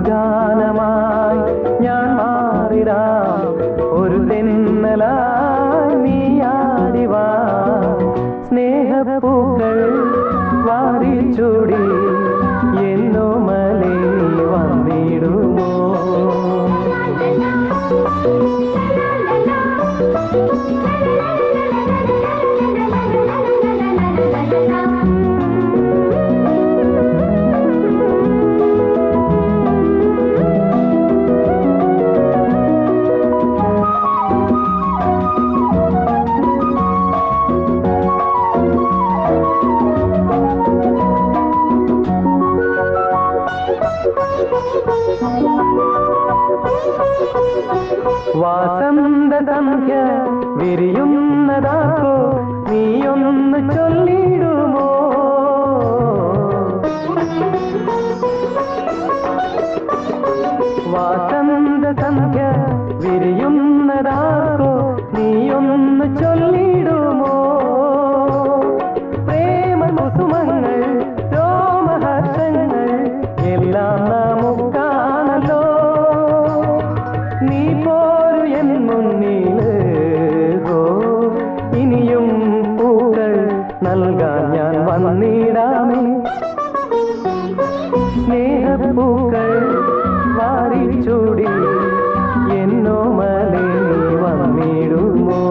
ഗാനമായി ഞാൻ മാറിടാം, ഒരു തെന്നലായി നീയാടിവാ. സ്നേഹപ്പൂക്കൾ വാരിച്ചൂടി എന്നോ മലേ വന്നിടുമോ? വാസന്ത സന്ധ്യ വിരിയുന്നതാക്കോ നീയൊന്ന് ചൊല്ലിടുമോ? വാസന്ത സന്ധ്യ വിരിയുന്നതാക്കോ നീയൊന്ന് ചൊല്ലിടുമോ? പ്രേമ കുസുമങ്ങൾ രോമഹർഷങ്ങൾ എല്ലാം നമുക്കാണല്ലോ. നീ പോരു എൻ മുന്നില് ഇനിയും പൂക്കൾ നൽകാൻ ഞാൻ വന്നിടാമേ. സ്നേഹപ്പൂക്കൾ വാരിച്ചൂടി എന്നോ മലേ വന്നിടുമോ?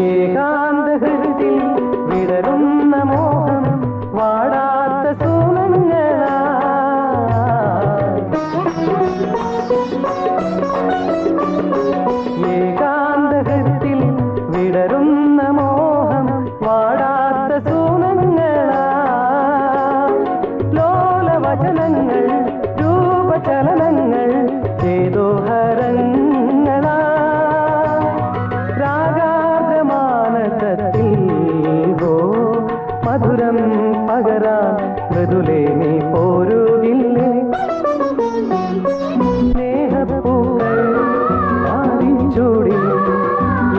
ഏകാന്തഹൃത്തിൽ വിടരുന്ന മോഹം വാടാത്ത സൂനങ്ങളാ. ഏകാന്തഹൃത്തിൽ വിടരുന്ന മോഹം വാടാത്ത സൂനങ്ങളാ. ലോലവചനങ്ങൾ രൂപചലനങ്ങൾ ഏതോ ഹരങ്ങളാ. മധുരം പകരാൻ മൃദുലേ നീ പോരുകില്ലേ? സ്നേഹപ്പൂക്കൾ വാരിച്ചൂടി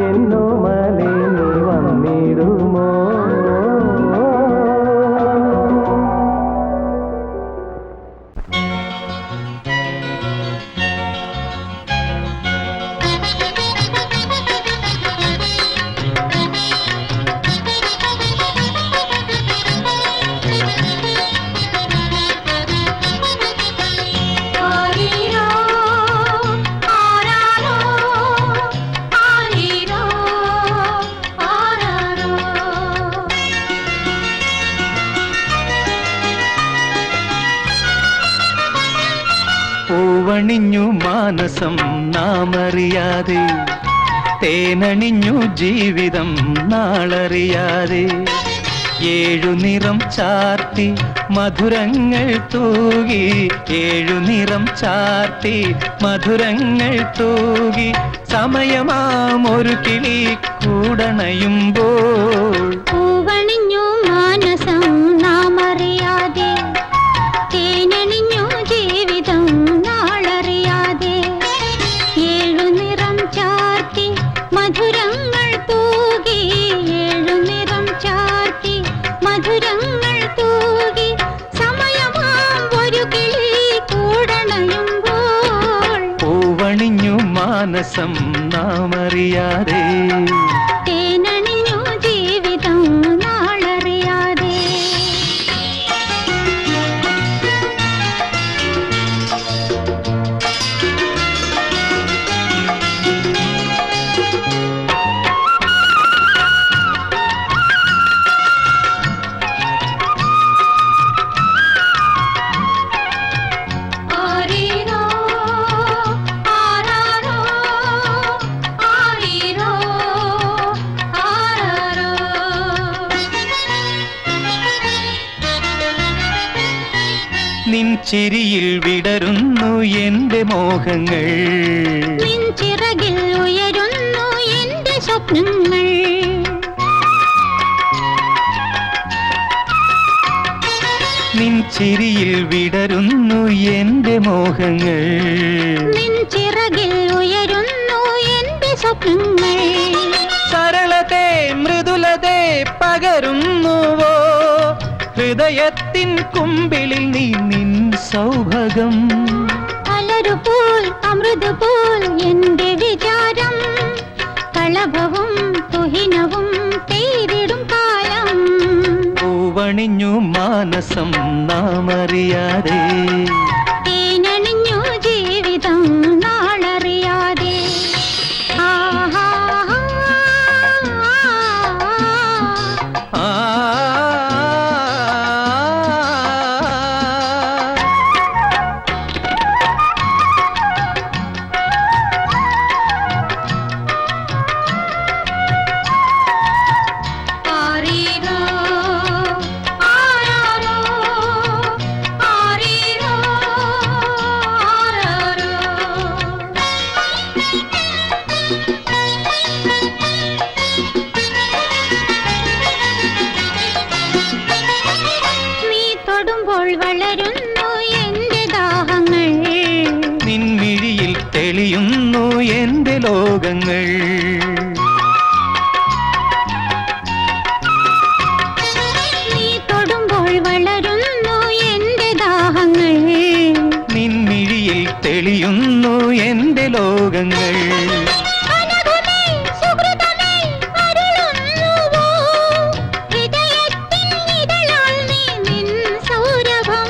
എന്നോ മലേ നീ വന്നിടുമോ? പൂവണിഞ്ഞു മാനസം നാമറിയാതെ, തേനണിഞ്ഞു ജീവിതം നാളറിയാതെ. ഏഴു നിറം ചാർത്തി മധുരങ്ങൾ തൂകി, ഏഴു നിറം ചാർത്തി മധുരങ്ങൾ തൂകി. സമയമാം ഒരു കിളി കൂടണയുമ്പോൾ പൂവണിഞ്ഞു മാനസം നാമറിയാതെ, തേനണിഞ്ഞു ജീവിതം നാളറിയാതെ. ഏഴു നിറം ചാർത്തി മധുരങ്ങൾ തൂകി, ഏഴു നിറം ചാർത്തി മധുരങ്ങൾ തൂകി. സമയമാം ഒരു കിളി കൂടണയുമ്പോൾ പൂവണിഞ്ഞു മാനസം നാമറിയാതെ, തേനണിഞ്ഞു ജീവിതം നാളറിയാതെ. നിൻ ചിരിയിൽ വിടരുന്നു എന്റെ മോഹങ്ങൾ, നിൻ ചിറകിൽ ഉയരുന്നു എന്റെ സ്വപ്നങ്ങൾ. നിൻ ചിരിയിൽ വിടരുന്നു എന്റെ മോഹങ്ങൾ, നിൻ ചിറകിൽ ഉയരുന്നു എന്റെ സ്വപ്നങ്ങൾ. സരളതേ മൃദുലതേ പകരുന്നുവോ ഹൃദയത്തിൻ കുമ്പിളിൽ നീ നിൻ സൗഭഗം. അലരുപോൽ അമൃതുപോൽ എന്റെ വിചാരം, കളഭവും തുഹിനവും പെയ്തിടും കാലം. പൂവണിഞ്ഞു മാനസം നാമറിയാതെ, തേനണിഞ്ഞു ജീവിതം നാളറിയാതെ. ആഹാ ആ ആരീരോ ആരാരോ ആരീരോ ആരാരോ. നീ തൊടുമ്പോൾ വളരുന്നു എന്റെ ദാഹങ്ങൾ, നിൻമിഴിയിൽ തെളിയുന്നു എന്റെ ലോകങ്ങൾ. നീ തൊടുമ്പോൾ വളരുന്നു എന്റെ ദാഹങ്ങൾ. നിൻമിഴിയിൽ തെളിയുന്നു എന്റെ ലോകങ്ങൾ. അനഘമേ, സുഹൃതമേ, അരുളുന്നുവോ ഹൃദയത്തിൻ ഇതളാൽ നീ നിൻ സൗരഭം.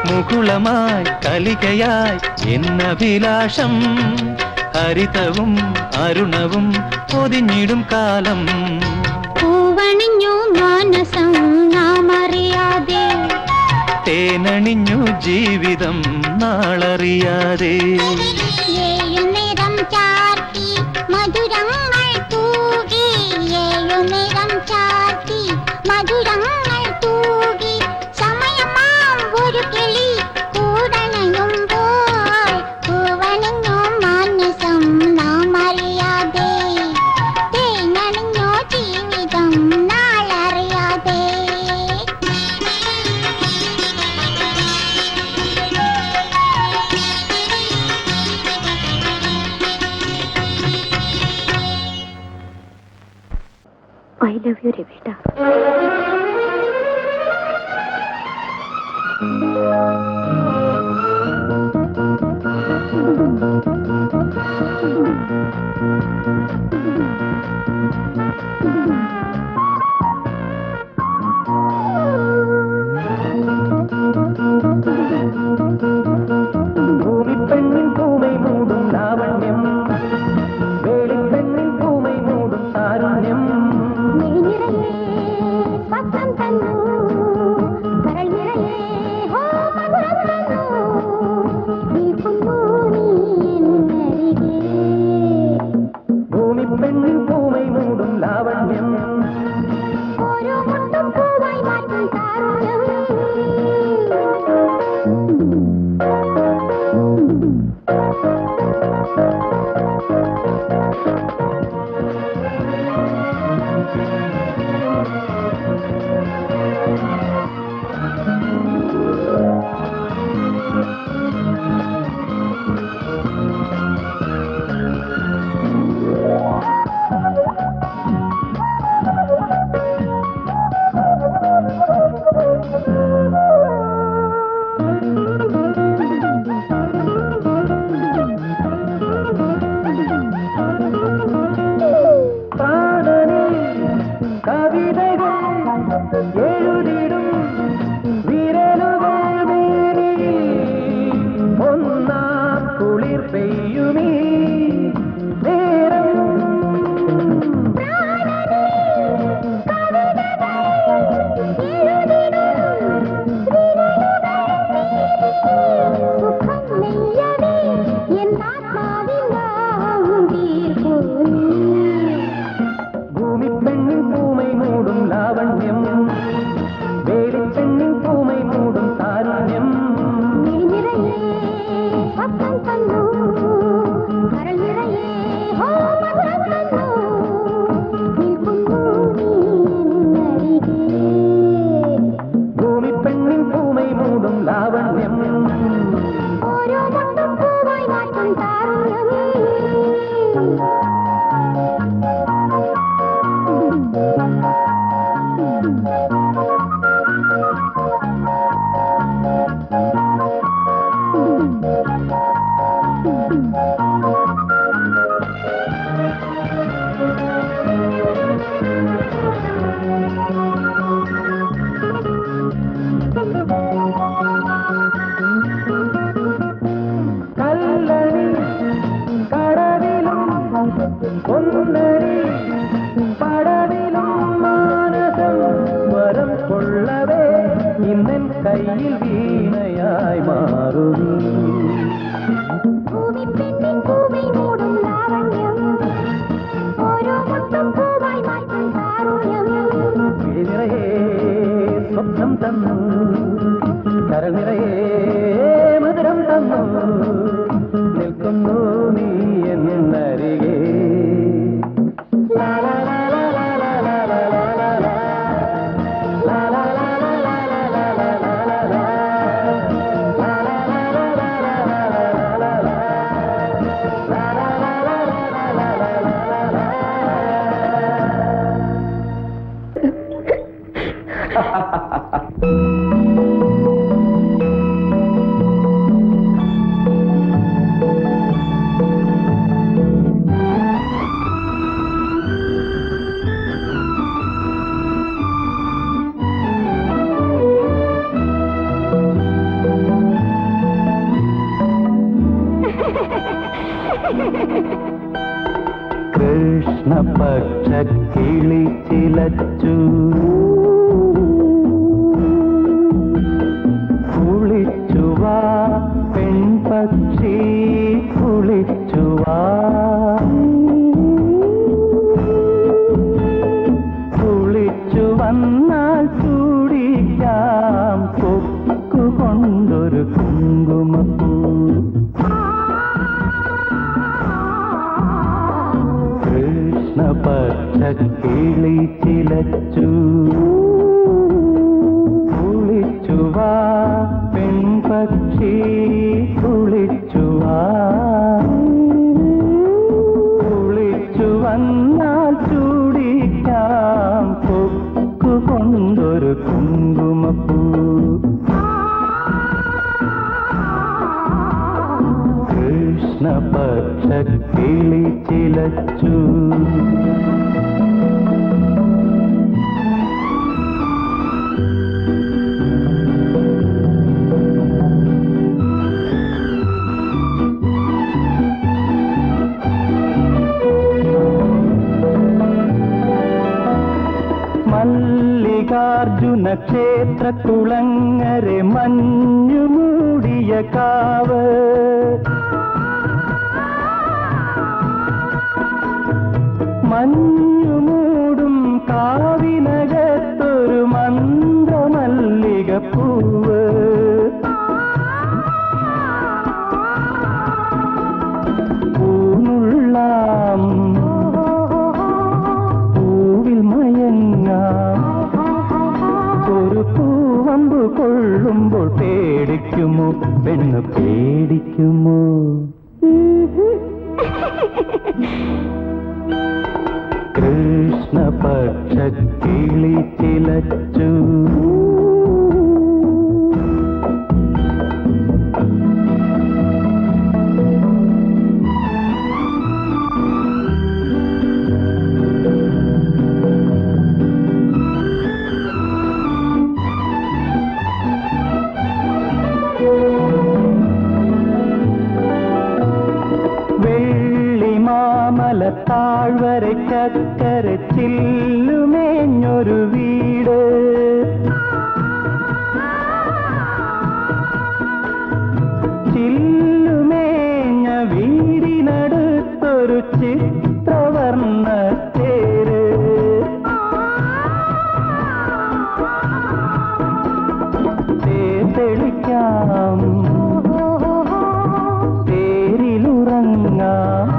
മുകുളമായി കലികയായി എന്നഭിലാഷം, ഹരിതവും അരുണവും പൊതിഞ്ഞിടും കാലം. പൂവണിഞ്ഞു മാനസം നാമറിയാതെ, തേനണിഞ്ഞു ജീവിതം നാളറിയാതെ. ഏഴുനിറം ചാർത്തി മധുരങ്ങൾ തൂകി, ഏഴുനിറം ചാർത്തി മധുരങ്ങൾ തൂകി. സമയമാം ഒരു കിളി കൂടണയുമ്പോൾ, പൂവണിഞ്ഞു മാനസം നാമറിയാതെ, തേനണിഞ്ഞു ജീവിതം നാളറിയാതെ. I love you, Revita. ഭൂമിപ്പെണ്ണിൻ പൂമൈ മൂടും ലാവണ്യം, വേളിപ്പെണ്ണിൻ പൂമൈ മൂടും താരുണ്യം. നീ നിറയെ സ്വപ്നം തന്നു, കരൾ നിറയെ ഹോ മധുര കല്ലടി കടവിലും ഒന്നടി പടവിലും മാനസം സ്വരം കൊള്ളവേ ഇന്നൻ കയ്യിൽ വീണയായി മാറുന്നു. ഭൂമിപ്പെണ്ണിൻ പൂവൈ മൂടും ലാവണ്യം ഓരോ മുത്തും പൂവായി മാറ്റും താരുണ്യം. നിറയെ സ്വപ്നം തന്നു കരൾ നിറയെ മധുരം തന്നു നിൽക്കുന്നു നീ എന്നരികെ. കൃഷ്ണപക്ഷ കിളി ചിലച്ചു കുളിച്ചുവാ പെൺപക്ഷി കുളിച്ചുവാ കുളിച്ചു വന്നാൽ ചൂടിക്കാം കൊക്കുകൊണ്ടൊരു കുങ്കുമപ്പൂ. കൃഷ്ണപക്ഷ കിളി ചിലച്ചു കുളിച്ചുവാ പെൺപക്ഷി കുളിച്ചുവാ കുളിച്ചു വന്നാൽ ചൂടിക്കാം കൊക്കുകൊണ്ടൊരു കുങ്കുമപ്പൂ. കൃഷ്ണപക്ഷ കിളി ചിലച്ചു. മല്ലികാർജുന ക്ഷേത്ര കുളങ്ങരെ മഞ്ഞു മൂടിയ കാവ് മഞ്ഞു മൂടും കാവിനകത്തൊരു മന്ത്രമല്ലികപ്പൂവ്. പൂനുള്ളാം പൂവിൽ മയങ്ങാം ഒരു പൂവമ്പ് കൊള്ളുമ്പോൾ പേടിക്കുമോ പെണ്ണ് പേടിക്കുമോ? കൃഷ്ണപക്ഷ കിളി ചിലച്ചു. വെള്ളിമാമല താഴ്വരയ്ക്കക്കര ചില്ലുമേഞ്ഞൊരു വീട് ചില്ലുമേഞ്ഞ വീടിനടുത്തൊരു ചിത്രവർണ്ണ തേര്. തെളിക്കാം തേരിലുറങ്ങാം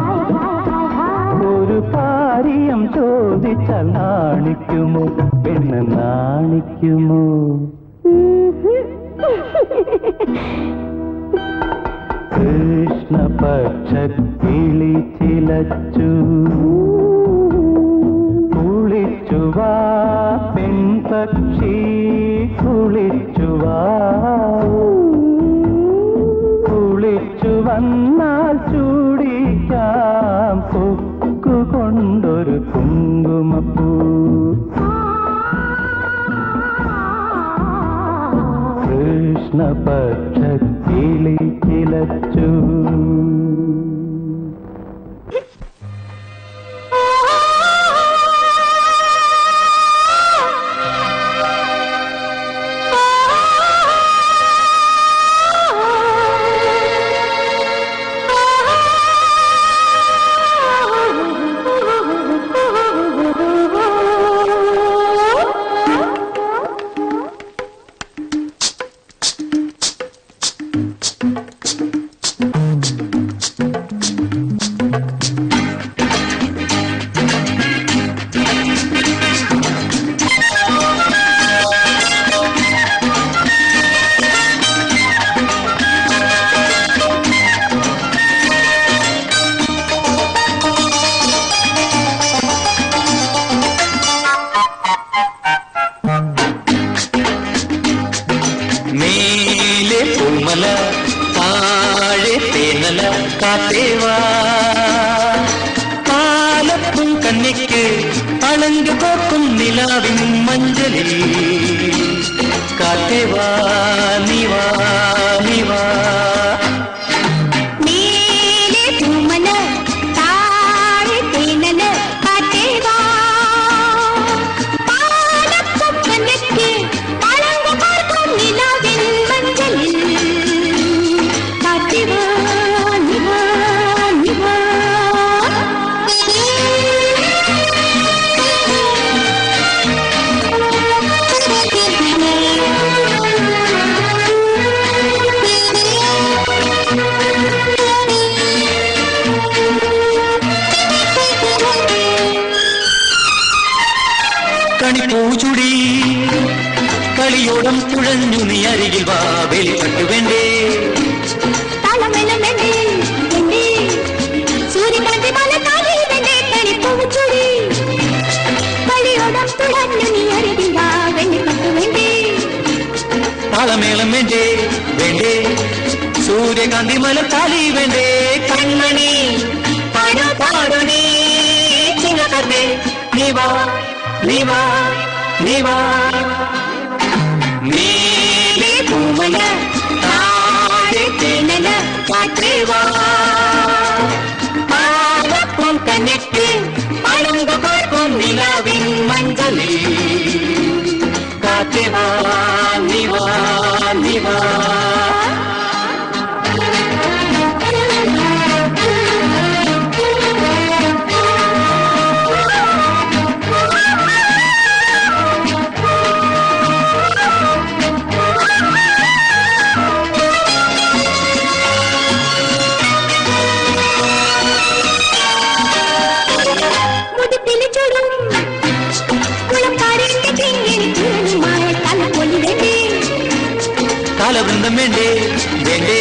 ഒരു കാര്യം ചോദിച്ചാൽ നാണിക്കുമോ പെണ്ണ് നാണിക്കുമോ? കൃഷ്ണപക്ഷ കിളി ചിലച്ചു കുളിച്ചുവാ പെൺപക്ഷി കുളിച്ചുവാ കുളിച്ചു വന്നാൽ ചൂടിക്കാം കൊക്കുകൊണ്ടൊരു കുങ്കുമപ്പൂ. കൃഷ്ണപക്ഷ കിളി ചിലച്ചു. മേലെ പൂമല താഴെ തേനല കാത്തേവാ പാലപ്പും കന്നിക്ക് അളങ്ക് പോക്കും നിലാവിൻ മഞ്ചലിൽ കാത്തേവാ നിവാ നിവാ. മേലെ പൂമല താഴെ തേനല കാത്തേവാ പാലപ്പും കന്നിക്ക് അളങ്ക് പോക്കും നിലാവിൻ മഞ്ചലിൽ കാത്തേവാ നിവാ നിവാ. കണിപ്പൂചുടി കളിയോടം തുഴഞ്ഞു നീ അരികിൽ വാ വെളിപ്പെട്ടു വേണ്ടേ താളമെല്ലാം വേണ്ടേ വേണ്ടേ സൂര്യകാന്തി മല താഴെ വേണ്ടേ കണിപ്പൂച്ചുടി കളിയോടം തുഴഞ്ഞു നീ അരികിൽ വാ വെള്ളിപ്പട്ടു വേണ്ടേ. താളമേളം വേണ്ടേ വേണ്ടേ സൂര്യകാന്തി മലത്താലി വേണ്ടേ കൺമണി പാടു പാടു നീ ചിങ്ങക്കത്തെ നീവാ നീവാ നീവാ. മേലെ പൂമല താഴെ തേനല കാറ്റേവാ പാലപ്പും കന്നിക്ക് അളങ്ക് പോക്കും നിലാവിൻ മഞ്ചലിൽ കാറ്റേവാ നിവാ നിവാ. മുടിപ്പില് ചുടും കുളംകാരിന്റെ കിങ്ങിണി ചുരുളുമായ തലപ്പൊലി വേണ്ടേ കാലവൃന്ദം വേണ്ടേ വേണ്ടേ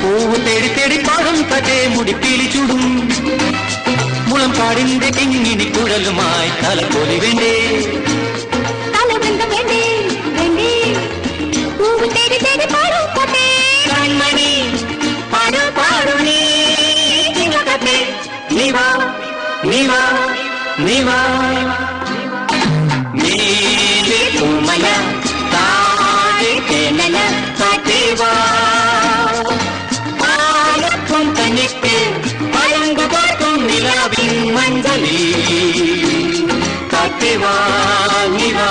പൂവ് തേടി തേടി പാടും കഥേ മുടിപ്പീലി ചൂടും മുളംപാടിന്റെ കിങ്ങിണി കുഴലുമായി തലപ്പൊലി വേണ്ടേ താളവൃന്ദം വേണ്ടേ വേണ്ടേ പൂവ് തേടി തേടി പാടും കഥേ കൺമണി പാടു പാടു നീ ചിങ്ങക്കത്തെ നീവാ നീവാ നീവാ. മേലെ പൂമല താഴെ തേനല കാറ്റേവാ പാലപ്പും കന്നിക്ക് അളങ്ക് പോക്കും നിലാവിൻ മഞ്ചലിൽ കാറ്റേവാ നിവാ